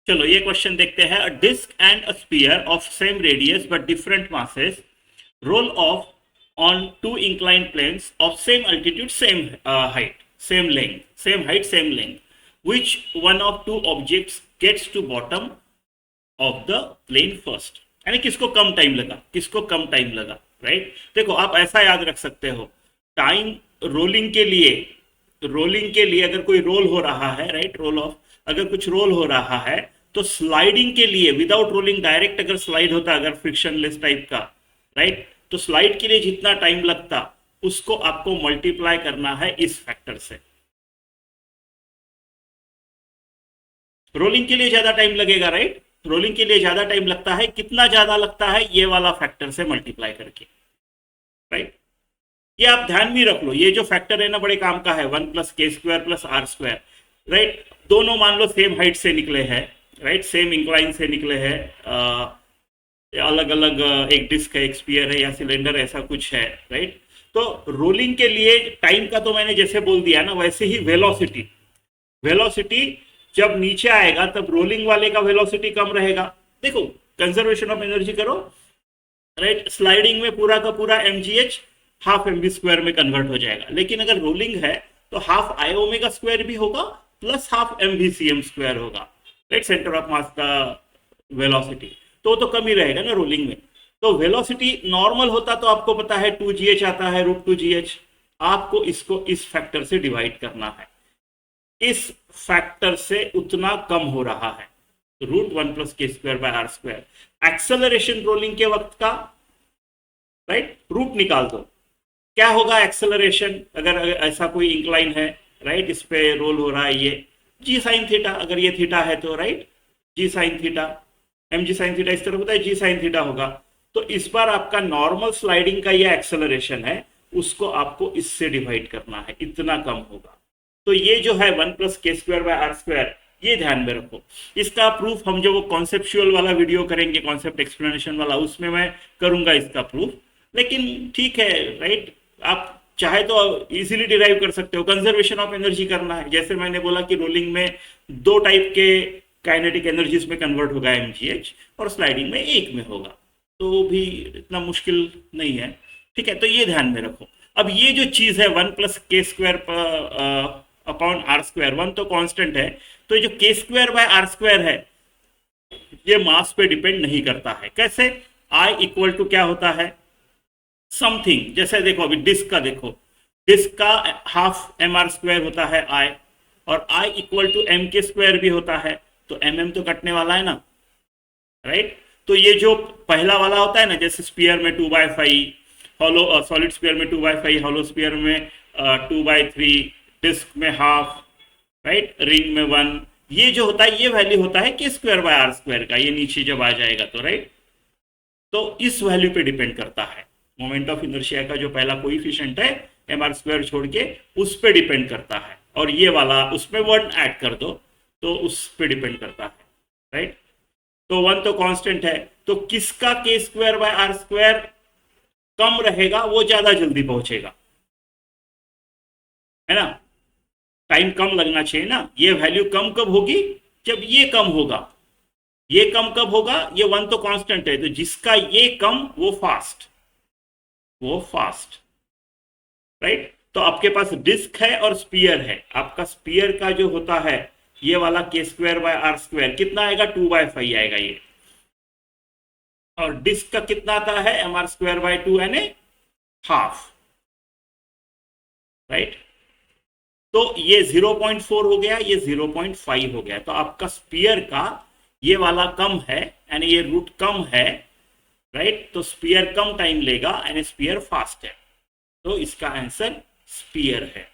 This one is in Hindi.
चलो ये क्वेश्चन देखते हैं। A disc and a sphere of same radius but different masses roll off on two inclined planes of same altitude, same height, same length. Which one of two objects gets to bottom of the plane first? यानी किसको कम टाइम लगा, किसको कम टाइम लगा, राइट? देखो आप ऐसा याद रख सकते हो, टाइम रोलिंग के लिए, अगर कोई रोल हो रहा है, राइट, रोल ऑफ, अगर कुछ रोल हो रहा है तो स्लाइडिंग के लिए विदाउट रोलिंग डायरेक्ट अगर स्लाइड होता, अगर फ्रिक्शनलेस टाइप का, राइट, तो स्लाइड के लिए जितना टाइम लगता उसको आपको मल्टीप्लाई करना है इस फैक्टर से। रोलिंग के लिए ज्यादा टाइम लगेगा, राइट, रोलिंग के लिए ज्यादा टाइम लगता है, कितना ज्यादा लगता है, ये वाला फैक्टर से मल्टीप्लाई करके, राइट। ये आप ध्यान में रख लो, ये जो फैक्टर है ना बड़े काम का है, 1 plus K square plus R square, right. दोनों मान लो सेम हाइट से निकले हैं, राइट, सेम इंक्लाइन से निकले हैं, अलग अलग एक डिस्क है, एक स्पीयर है या सिलेंडर, ऐसा कुछ है, राइट। तो रोलिंग के लिए टाइम का तो मैंने जैसे बोल दिया ना, वैसे ही वेलोसिटी, जब नीचे आएगा तब रोलिंग वाले का वेलोसिटी कम रहेगा। देखो कंजर्वेशन ऑफ एनर्जी करो, राइट, स्लाइडिंग में पूरा का पूरा mgh हाफ mv स्क्वायर में कन्वर्ट हो जाएगा, लेकिन अगर रोलिंग है तो हाफ i ओमेगा स्क्वायर भी होगा plus half mv cm square होगा, राइट, सेंटर ऑफ मास का वेलोसिटी, तो कम ही रहेगा ना रोलिंग में। तो वेलोसिटी नॉर्मल होता तो आपको पता है 2gh आता है, √2gh, आपको इसको इस फैक्टर से डिवाइड करना है, इस फैक्टर से उतना कम हो रहा है, √1 plus K square by R square. Acceleration rolling के वक्त का, राइट, रूट निकाल दो, क्या होगा एक्सेलरेशन, अगर ऐसा कोई इंक्लाइन है, राइट, इस पे रोल हो रहा है, ये जी साइन थीटा, अगर ये थीटा है तो, right, g sine theta, m g sine theta इस तरफ होता है, जी साइन थीटा होगा। तो इस बार आपका नॉर्मल स्लाइडिंग का ये एक्सेलरेशन है, उसको आपको इससे डिवाइड करना है, इतना कम होगा। तो ये जो है 1 plus K square by R square, ये ध्यान में रखो। इसका प्रूफ हम जो वो कॉन्सेप्चुअल वाला वीडियो करेंगे, कॉन्सेप्ट एक्सप्लेनेशन वाला, उसमें मैं करूंगा इसका प्रूफ, लेकिन ठीक है, राइट, आप चाहे तो इजीली डिराइव कर सकते हो। कंजर्वेशन ऑफ एनर्जी करना है, जैसे मैंने बोला कि रोलिंग में 2 टाइप के काइनेटिक एनर्जीज में कन्वर्ट होगा mgh, और स्लाइडिंग में एक में होगा, तो भी इतना मुश्किल नहीं है, ठीक है। तो ये ध्यान में रखो। अब ये जो चीज है 1 plus K square upon are square, 1 तो कांस्टेंट है, तो जो के स्क्वायर बाय आर स्क्वायर है ये मास पे डिपेंड नहीं करता है। कैसे? I इक्वल टू क्या होता है, समथिंग, जैसे देखो अभी डिस्क का देखो, डिस्क का हाफ एम आर स्क्वायर होता है I, और I इक्वल टू एम के स्क्वायर भी होता है, तो mm तो कटने वाला है ना, राइट। तो ये जो पहला वाला होता है ना, जैसे स्पीयर में 2/5, हॉलो सॉलिड स्पीयर में 2/5, हॉलो स्पीयर में 2/3, डिस्क में हाफ, राइट, रिंग में 1, ये जो होता है ये वैल्यू होता है के स्क्वायर बाय आर स्क्वायर का, ये नीचे जब आ जाएगा तो, राइट। तो इस वैल्यू पे डिपेंड करता है, मोमेंट ऑफ इनर्शिया का जो पहला कोएफिशिएंट है एम आर स्क्वायर छोड़ के, उस पे डिपेंड करता है, और ये वाला उसमें 1 ऐड कर दो तो उस पे डिपेंड करता है, राइट। तो 1 तो कांस्टेंट है, तो किसका के स्क्वायर बाय आर स्क्वायर कम रहेगा वो ज्यादा जल्दी पहुंचेगा, है ना, टाइम कम लगना चाहिए ना। ये वैल्यू कम कब होगी, जब ये कम होगा। ये कम कब होगा, ये 1 तो कांस्टेंट है, तो जिसका ये कम वो फास्ट, राइट। तो आपके पास डिस्क है और स्पीयर है, आपका स्पीयर का जो होता है ये वाला के स्क्वायर बाय आर स्क्वायर कितना आएगा, 2/5 आएगा ये, और डिस्क का कितना आता है, एम आर स्क्वायर बाय 2 यानी हाफ, राइट। तो ये 0.4 हो गया, ये 0.5 हो गया, तो आपका स्पीयर का ये वाला कम है, यानी ये रूट कम है, राइट। तो स्पीयर कम टाइम लेगा यानी स्पीयर फास्ट है, तो इसका आंसर स्पीयर है।